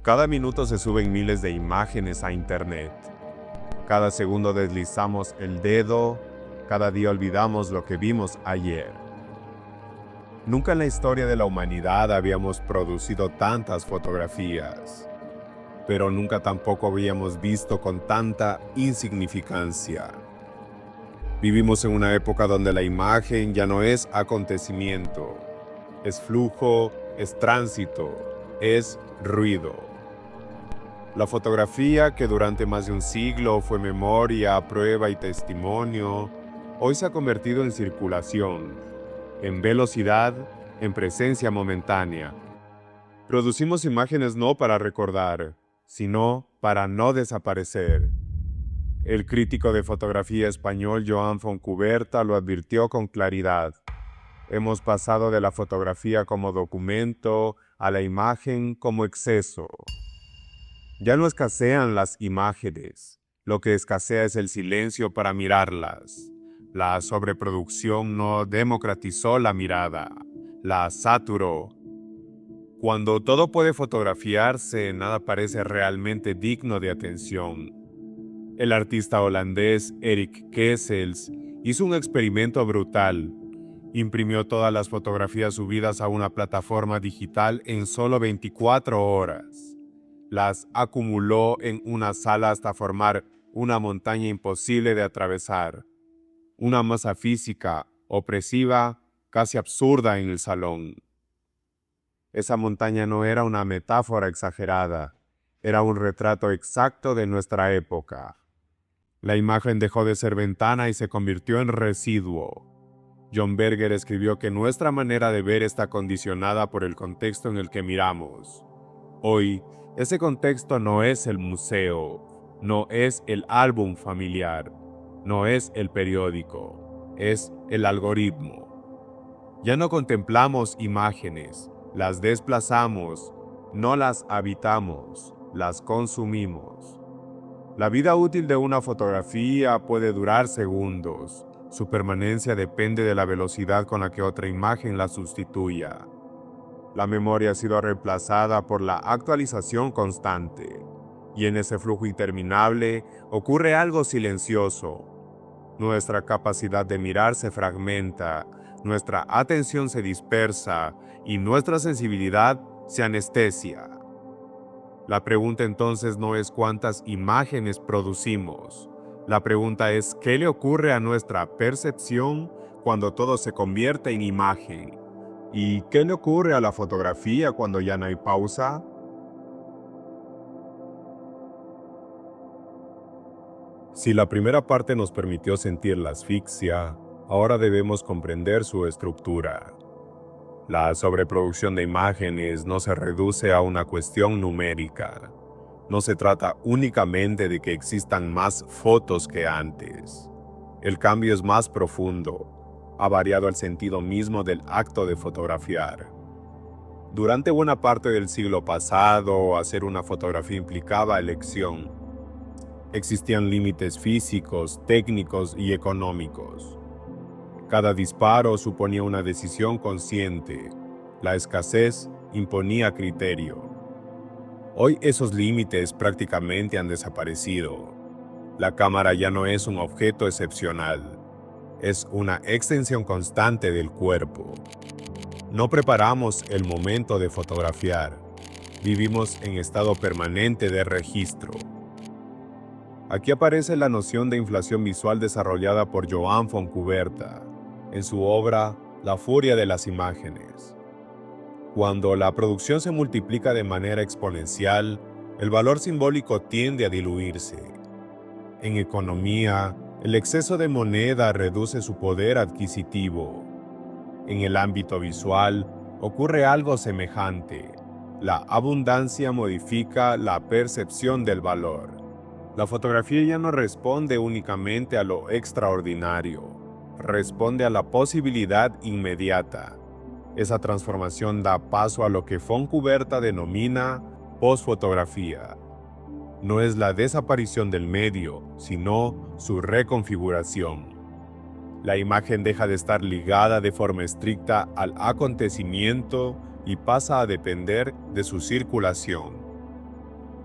Cada minuto se suben miles de imágenes a Internet. Cada segundo deslizamos el dedo, cada día olvidamos lo que vimos ayer. Nunca en la historia de la humanidad habíamos producido tantas fotografías, pero nunca tampoco habíamos visto con tanta insignificancia. Vivimos en una época donde la imagen ya no es acontecimiento, es flujo, es tránsito, es ruido. La fotografía, que durante más de un siglo fue memoria, prueba y testimonio, hoy se ha convertido en circulación, en velocidad, en presencia momentánea. Producimos imágenes no para recordar, sino para no desaparecer. El crítico de fotografía español Joan Fontcuberta lo advirtió con claridad. Hemos pasado de la fotografía como documento a la imagen como exceso. Ya no escasean las imágenes, lo que escasea es el silencio para mirarlas. La sobreproducción no democratizó la mirada, la saturó. Cuando todo puede fotografiarse, nada parece realmente digno de atención. El artista holandés Erik Kessels hizo un experimento brutal. Imprimió todas las fotografías subidas a una plataforma digital en solo 24 horas. Las acumuló en una sala hasta formar una montaña imposible de atravesar. Una masa física, opresiva, casi absurda en el salón. Esa montaña no era una metáfora exagerada, era un retrato exacto de nuestra época. La imagen dejó de ser ventana y se convirtió en residuo. John Berger escribió que nuestra manera de ver está condicionada por el contexto en el que miramos. Hoy, ese contexto no es el museo, no es el álbum familiar, no es el periódico, es el algoritmo. Ya no contemplamos imágenes, las desplazamos, no las habitamos, las consumimos. La vida útil de una fotografía puede durar segundos. Su permanencia depende de la velocidad con la que otra imagen la sustituya. La memoria ha sido reemplazada por la actualización constante, y en ese flujo interminable ocurre algo silencioso. Nuestra capacidad de mirar se fragmenta, nuestra atención se dispersa y nuestra sensibilidad se anestesia. La pregunta entonces no es cuántas imágenes producimos. La pregunta es ¿qué le ocurre a nuestra percepción cuando todo se convierte en imagen? ¿Y qué le ocurre a la fotografía cuando ya no hay pausa? Si la primera parte nos permitió sentir la asfixia, ahora debemos comprender su estructura. La sobreproducción de imágenes no se reduce a una cuestión numérica. No se trata únicamente de que existan más fotos que antes. El cambio es más profundo. Ha variado el sentido mismo del acto de fotografiar. Durante buena parte del siglo pasado, hacer una fotografía implicaba elección. Existían límites físicos, técnicos y económicos. Cada disparo suponía una decisión consciente. La escasez imponía criterio. Hoy esos límites prácticamente han desaparecido. La cámara ya no es un objeto excepcional. Es una extensión constante del cuerpo. No preparamos el momento de fotografiar. Vivimos en estado permanente de registro. Aquí aparece la noción de inflación visual desarrollada por Joan Fontcuberta en su obra La furia de las imágenes. Cuando la producción se multiplica de manera exponencial, el valor simbólico tiende a diluirse. En economía, el exceso de moneda reduce su poder adquisitivo. En el ámbito visual, ocurre algo semejante. La abundancia modifica la percepción del valor. La fotografía ya no responde únicamente a lo extraordinario, responde a la posibilidad inmediata. Esa transformación da paso a lo que Fontcuberta denomina posfotografía. No es la desaparición del medio, sino su reconfiguración. La imagen deja de estar ligada de forma estricta al acontecimiento y pasa a depender de su circulación.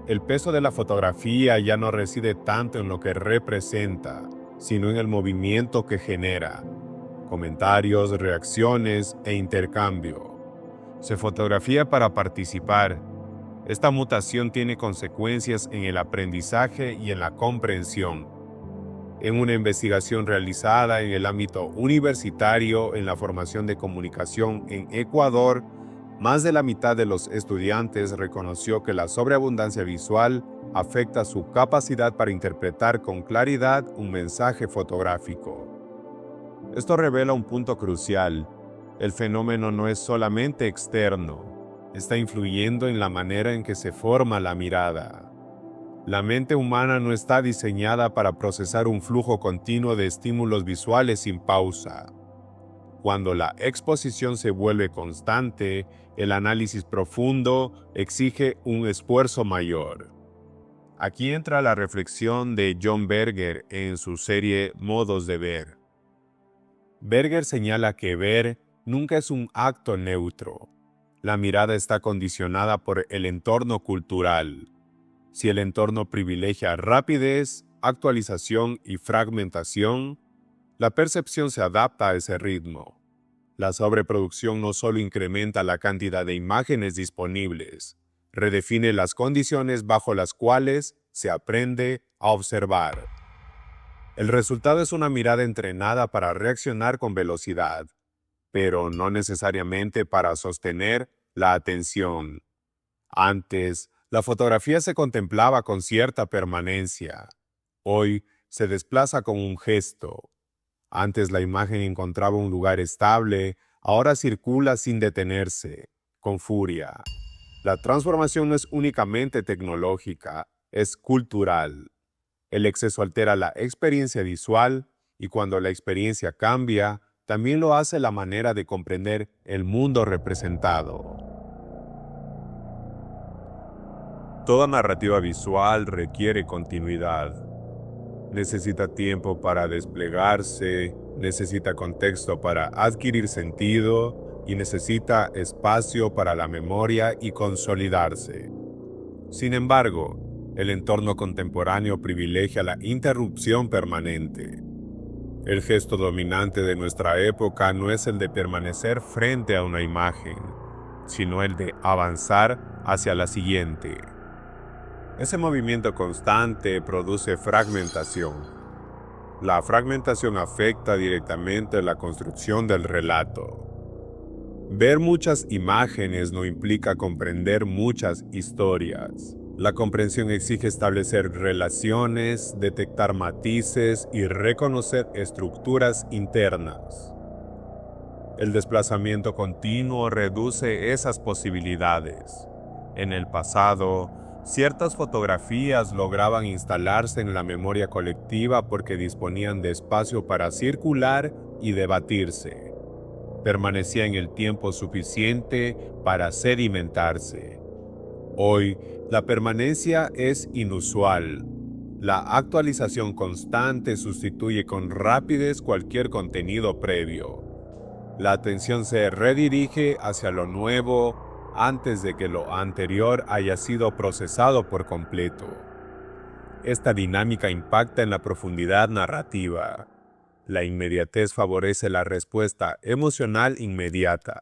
El peso de la fotografía ya no reside tanto en lo que representa, sino en el movimiento que genera, comentarios, reacciones e intercambio. Se fotografía para participar. Esta mutación tiene consecuencias en el aprendizaje y en la comprensión. En una investigación realizada en el ámbito universitario en la formación de comunicación en Ecuador, más de la mitad de los estudiantes reconoció que la sobreabundancia visual afecta su capacidad para interpretar con claridad un mensaje fotográfico. Esto revela un punto crucial. El fenómeno no es solamente externo, está influyendo en la manera en que se forma la mirada. La mente humana no está diseñada para procesar un flujo continuo de estímulos visuales sin pausa. Cuando la exposición se vuelve constante, el análisis profundo exige un esfuerzo mayor. Aquí entra la reflexión de John Berger en su serie Modos de ver. Berger señala que ver nunca es un acto neutro. La mirada está condicionada por el entorno cultural. Si el entorno privilegia rapidez, actualización y fragmentación, la percepción se adapta a ese ritmo. La sobreproducción no solo incrementa la cantidad de imágenes disponibles, redefine las condiciones bajo las cuales se aprende a observar. El resultado es una mirada entrenada para reaccionar con velocidad, pero no necesariamente para sostener la atención. Antes, la fotografía se contemplaba con cierta permanencia. Hoy se desplaza con un gesto. Antes la imagen encontraba un lugar estable, ahora circula sin detenerse, con furia. La transformación no es únicamente tecnológica, es cultural. El exceso altera la experiencia visual y cuando la experiencia cambia, también lo hace la manera de comprender el mundo representado. Toda narrativa visual requiere continuidad. Necesita tiempo para desplegarse, necesita contexto para adquirir sentido y necesita espacio para la memoria y consolidarse. Sin embargo, el entorno contemporáneo privilegia la interrupción permanente. El gesto dominante de nuestra época no es el de permanecer frente a una imagen, sino el de avanzar hacia la siguiente. Ese movimiento constante produce fragmentación. La fragmentación afecta directamente la construcción del relato. Ver muchas imágenes no implica comprender muchas historias. La comprensión exige establecer relaciones, detectar matices y reconocer estructuras internas. El desplazamiento continuo reduce esas posibilidades. En el pasado, ciertas fotografías lograban instalarse en la memoria colectiva porque disponían de espacio para circular y debatirse. Permanecía en el tiempo suficiente para sedimentarse. Hoy, la permanencia es inusual. La actualización constante sustituye con rapidez cualquier contenido previo. La atención se redirige hacia lo nuevo antes de que lo anterior haya sido procesado por completo. Esta dinámica impacta en la profundidad narrativa. La inmediatez favorece la respuesta emocional inmediata.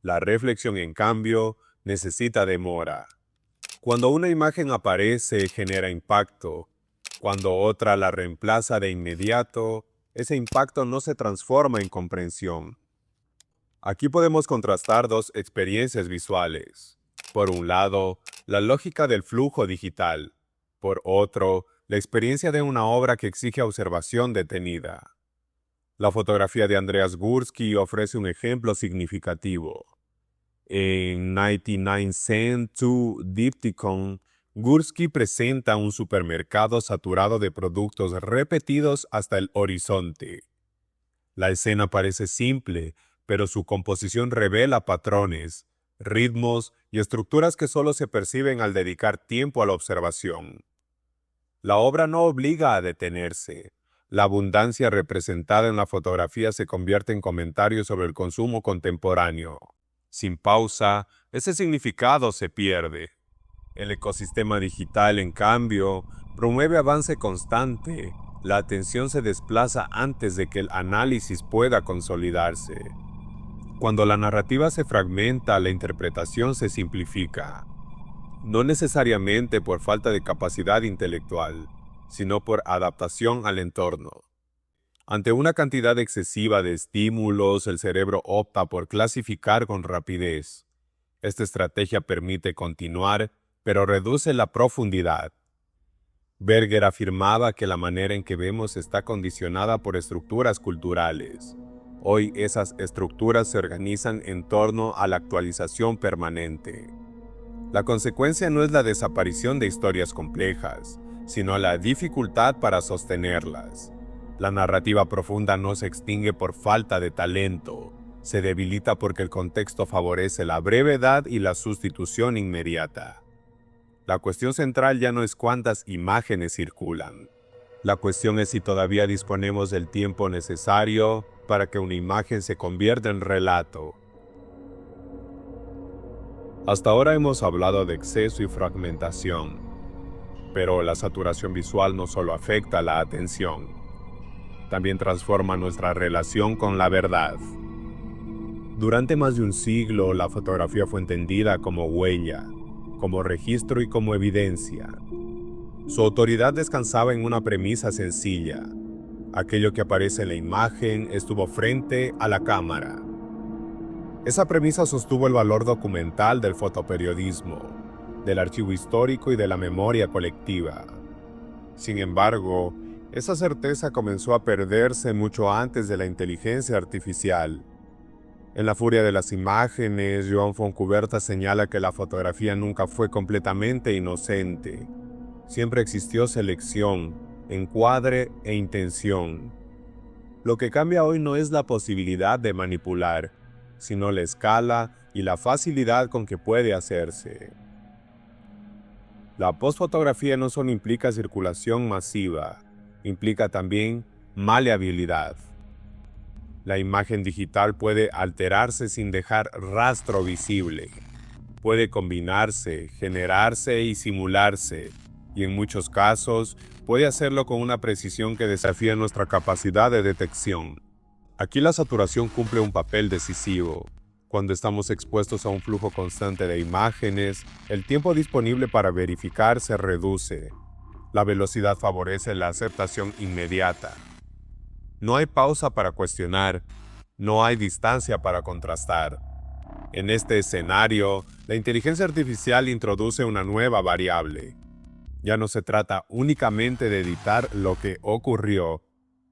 La reflexión, en cambio, necesita demora. Cuando una imagen aparece, genera impacto. Cuando otra la reemplaza de inmediato, ese impacto no se transforma en comprensión. Aquí podemos contrastar dos experiencias visuales. Por un lado, la lógica del flujo digital. Por otro, la experiencia de una obra que exige observación detenida. La fotografía de Andreas Gursky ofrece un ejemplo significativo. En 99 Cent to Diptychon, Gursky presenta un supermercado saturado de productos repetidos hasta el horizonte. La escena parece simple, pero su composición revela patrones, ritmos y estructuras que solo se perciben al dedicar tiempo a la observación. La obra no obliga a detenerse. La abundancia representada en la fotografía se convierte en comentarios sobre el consumo contemporáneo. Sin pausa, ese significado se pierde. El ecosistema digital, en cambio, promueve avance constante. La atención se desplaza antes de que el análisis pueda consolidarse. Cuando la narrativa se fragmenta, la interpretación se simplifica. No necesariamente por falta de capacidad intelectual, sino por adaptación al entorno. Ante una cantidad excesiva de estímulos, el cerebro opta por clasificar con rapidez. Esta estrategia permite continuar, pero reduce la profundidad. Berger afirmaba que la manera en que vemos está condicionada por estructuras culturales. Hoy esas estructuras se organizan en torno a la actualización permanente. La consecuencia no es la desaparición de historias complejas, sino la dificultad para sostenerlas. La narrativa profunda no se extingue por falta de talento, se debilita porque el contexto favorece la brevedad y la sustitución inmediata. La cuestión central ya no es cuántas imágenes circulan. La cuestión es si todavía disponemos del tiempo necesario para que una imagen se convierta en relato. Hasta ahora hemos hablado de exceso y fragmentación, pero la saturación visual no solo afecta la atención, también transforma nuestra relación con la verdad. Durante más de un siglo, la fotografía fue entendida como huella, como registro y como evidencia. Su autoridad descansaba en una premisa sencilla: aquello que aparece en la imagen estuvo frente a la cámara. Esa premisa sostuvo el valor documental del fotoperiodismo, del archivo histórico y de la memoria colectiva. Sin embargo, esa certeza comenzó a perderse mucho antes de la inteligencia artificial. En La furia de las imágenes, Joan Fontcuberta señala que la fotografía nunca fue completamente inocente. Siempre existió selección, encuadre e intención. Lo que cambia hoy no es la posibilidad de manipular, sino la escala y la facilidad con que puede hacerse. La postfotografía no solo implica circulación masiva, implica también maleabilidad. La imagen digital puede alterarse sin dejar rastro visible. Puede combinarse, generarse y simularse, y en muchos casos puede hacerlo con una precisión que desafía nuestra capacidad de detección. Aquí la saturación cumple un papel decisivo. Cuando estamos expuestos a un flujo constante de imágenes, el tiempo disponible para verificar se reduce. La velocidad favorece la aceptación inmediata. No hay pausa para cuestionar, no hay distancia para contrastar. En este escenario, la inteligencia artificial introduce una nueva variable. Ya no se trata únicamente de editar lo que ocurrió,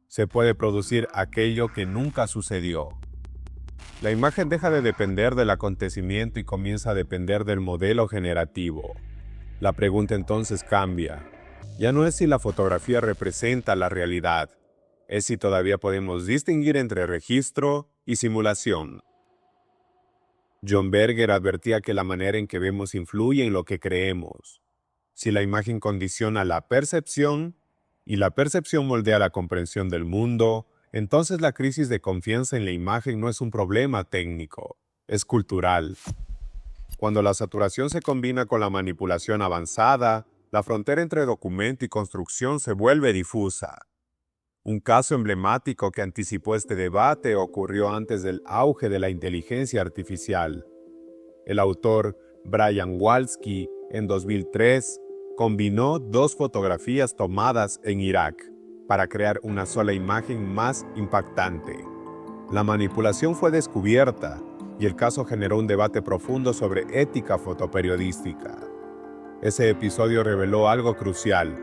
se puede producir aquello que nunca sucedió. La imagen deja de depender del acontecimiento y comienza a depender del modelo generativo. La pregunta entonces cambia. Ya no es si la fotografía representa la realidad, es si todavía podemos distinguir entre registro y simulación. John Berger advertía que la manera en que vemos influye en lo que creemos. Si la imagen condiciona la percepción y la percepción moldea la comprensión del mundo, entonces la crisis de confianza en la imagen no es un problema técnico, es cultural. Cuando la saturación se combina con la manipulación avanzada, la frontera entre documento y construcción se vuelve difusa. Un caso emblemático que anticipó este debate ocurrió antes del auge de la inteligencia artificial. El autor Brian Walsky, en 2003, combinó dos fotografías tomadas en Irak para crear una sola imagen más impactante. La manipulación fue descubierta y el caso generó un debate profundo sobre ética fotoperiodística. Ese episodio reveló algo crucial.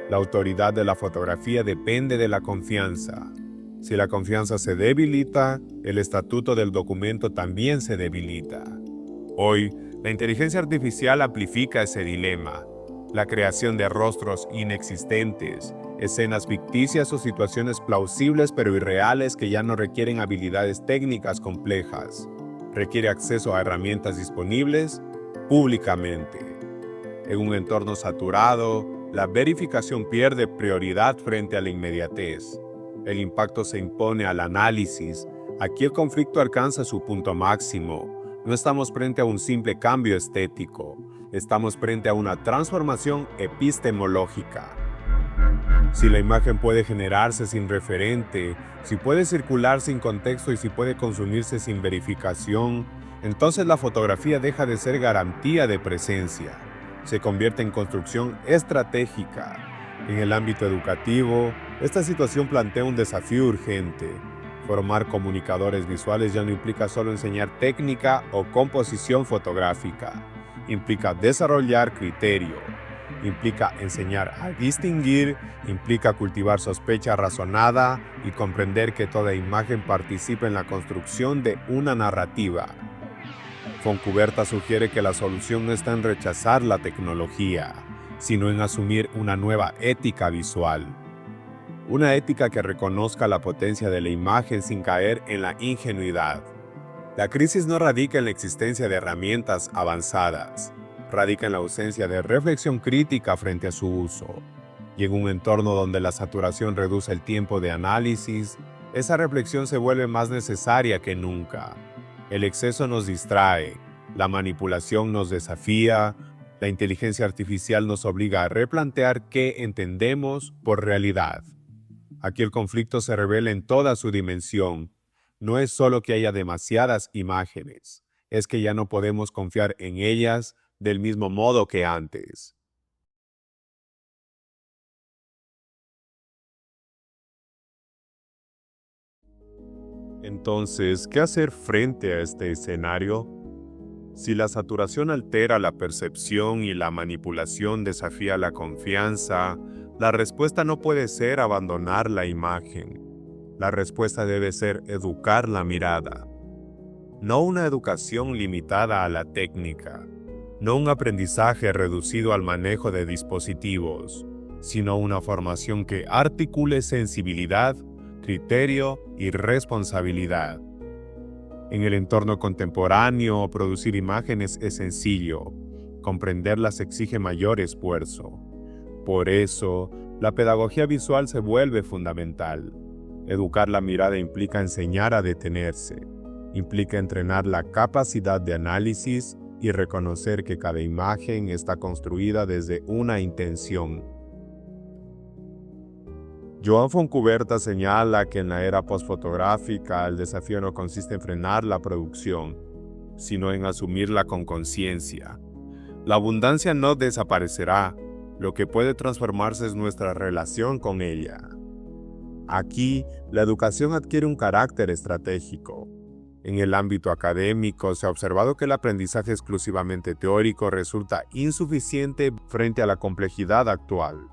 La autoridad de la fotografía depende de la confianza. Si la confianza se debilita, el estatuto del documento también se debilita. Hoy, la inteligencia artificial amplifica ese dilema. La creación de rostros inexistentes, escenas ficticias o situaciones plausibles pero irreales que ya no requieren habilidades técnicas complejas. Requiere acceso a herramientas disponibles públicamente. En un entorno saturado, la verificación pierde prioridad frente a la inmediatez. El impacto se impone al análisis. Aquí el conflicto alcanza su punto máximo. No estamos frente a un simple cambio estético, estamos frente a una transformación epistemológica. Si la imagen puede generarse sin referente, si puede circular sin contexto y si puede consumirse sin verificación, entonces la fotografía deja de ser garantía de presencia. Se convierte en construcción estratégica. En el ámbito educativo, esta situación plantea un desafío urgente. Formar comunicadores visuales ya no implica solo enseñar técnica o composición fotográfica. Implica desarrollar criterio. Implica enseñar a distinguir, implica cultivar sospecha razonada y comprender que toda imagen participa en la construcción de una narrativa. Fontcuberta sugiere que la solución no está en rechazar la tecnología, sino en asumir una nueva ética visual. Una ética que reconozca la potencia de la imagen sin caer en la ingenuidad. La crisis no radica en la existencia de herramientas avanzadas, radica en la ausencia de reflexión crítica frente a su uso. Y en un entorno donde la saturación reduce el tiempo de análisis, esa reflexión se vuelve más necesaria que nunca. El exceso nos distrae, la manipulación nos desafía, la inteligencia artificial nos obliga a replantear qué entendemos por realidad. Aquí el conflicto se revela en toda su dimensión. No es solo que haya demasiadas imágenes, es que ya no podemos confiar en ellas del mismo modo que antes. Entonces, ¿qué hacer frente a este escenario? Si la saturación altera la percepción y la manipulación desafía la confianza, la respuesta no puede ser abandonar la imagen. La respuesta debe ser educar la mirada. No una educación limitada a la técnica, no un aprendizaje reducido al manejo de dispositivos, sino una formación que articule sensibilidad, criterio y responsabilidad. En el entorno contemporáneo, producir imágenes es sencillo, comprenderlas exige mayor esfuerzo. Por eso, la pedagogía visual se vuelve fundamental. Educar la mirada implica enseñar a detenerse, implica entrenar la capacidad de análisis y reconocer que cada imagen está construida desde una intención. Joan Fontcuberta señala que en la era postfotográfica el desafío no consiste en frenar la producción, sino en asumirla con conciencia. La abundancia no desaparecerá, lo que puede transformarse es nuestra relación con ella. Aquí, la educación adquiere un carácter estratégico. En el ámbito académico, se ha observado que el aprendizaje exclusivamente teórico resulta insuficiente frente a la complejidad actual.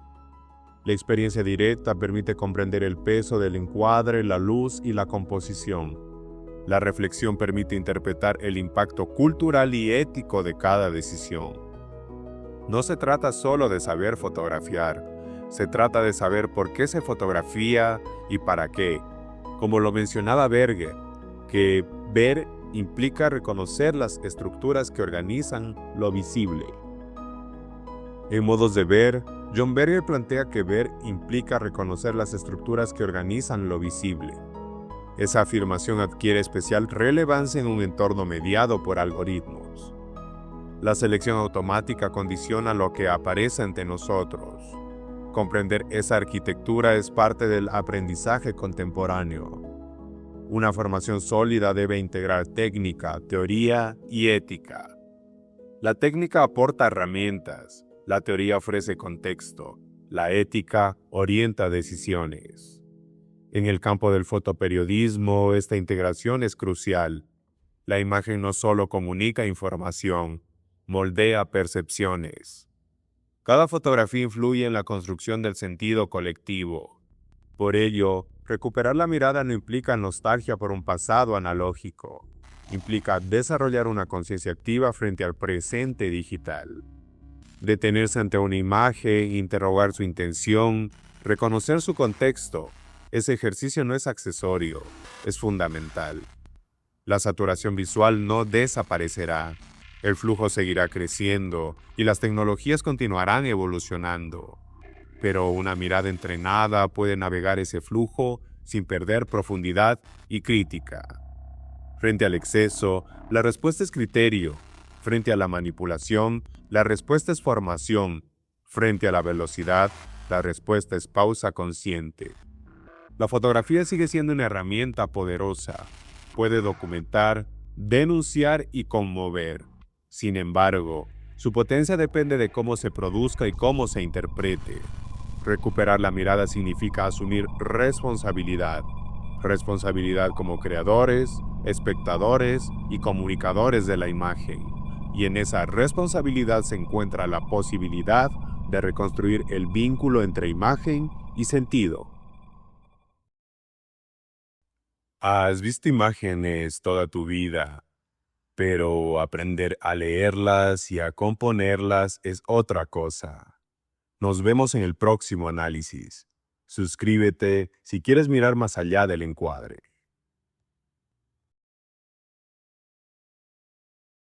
La experiencia directa permite comprender el peso del encuadre, la luz y la composición. La reflexión permite interpretar el impacto cultural y ético de cada decisión. No se trata solo de saber fotografiar, se trata de saber por qué se fotografía y para qué. Como lo mencionaba Berger, que ver implica reconocer las estructuras que organizan lo visible. En Modos de Ver, John Berger plantea que ver implica reconocer las estructuras que organizan lo visible. Esa afirmación adquiere especial relevancia en un entorno mediado por algoritmos. La selección automática condiciona lo que aparece ante nosotros. Comprender esa arquitectura es parte del aprendizaje contemporáneo. Una formación sólida debe integrar técnica, teoría y ética. La técnica aporta herramientas. La teoría ofrece contexto, la ética orienta decisiones. En el campo del fotoperiodismo, esta integración es crucial. La imagen no solo comunica información, moldea percepciones. Cada fotografía influye en la construcción del sentido colectivo. Por ello, recuperar la mirada no implica nostalgia por un pasado analógico. Implica desarrollar una conciencia activa frente al presente digital. Detenerse ante una imagen, interrogar su intención, reconocer su contexto. Ese ejercicio no es accesorio, es fundamental. La saturación visual no desaparecerá, el flujo seguirá creciendo y las tecnologías continuarán evolucionando. Pero una mirada entrenada puede navegar ese flujo sin perder profundidad y crítica. Frente al exceso, la respuesta es criterio. Frente a la manipulación, La respuesta es formación. Frente a la velocidad, la respuesta es pausa consciente. La fotografía sigue siendo una herramienta poderosa. Puede documentar, denunciar y conmover. Sin embargo, su potencia depende de cómo se produzca y cómo se interprete. Recuperar la mirada significa asumir responsabilidad. Responsabilidad como creadores, espectadores y comunicadores de la imagen. Y en esa responsabilidad se encuentra la posibilidad de reconstruir el vínculo entre imagen y sentido. Has visto imágenes toda tu vida, pero aprender a leerlas y a componerlas es otra cosa. Nos vemos en el próximo análisis. Suscríbete si quieres mirar más allá del encuadre.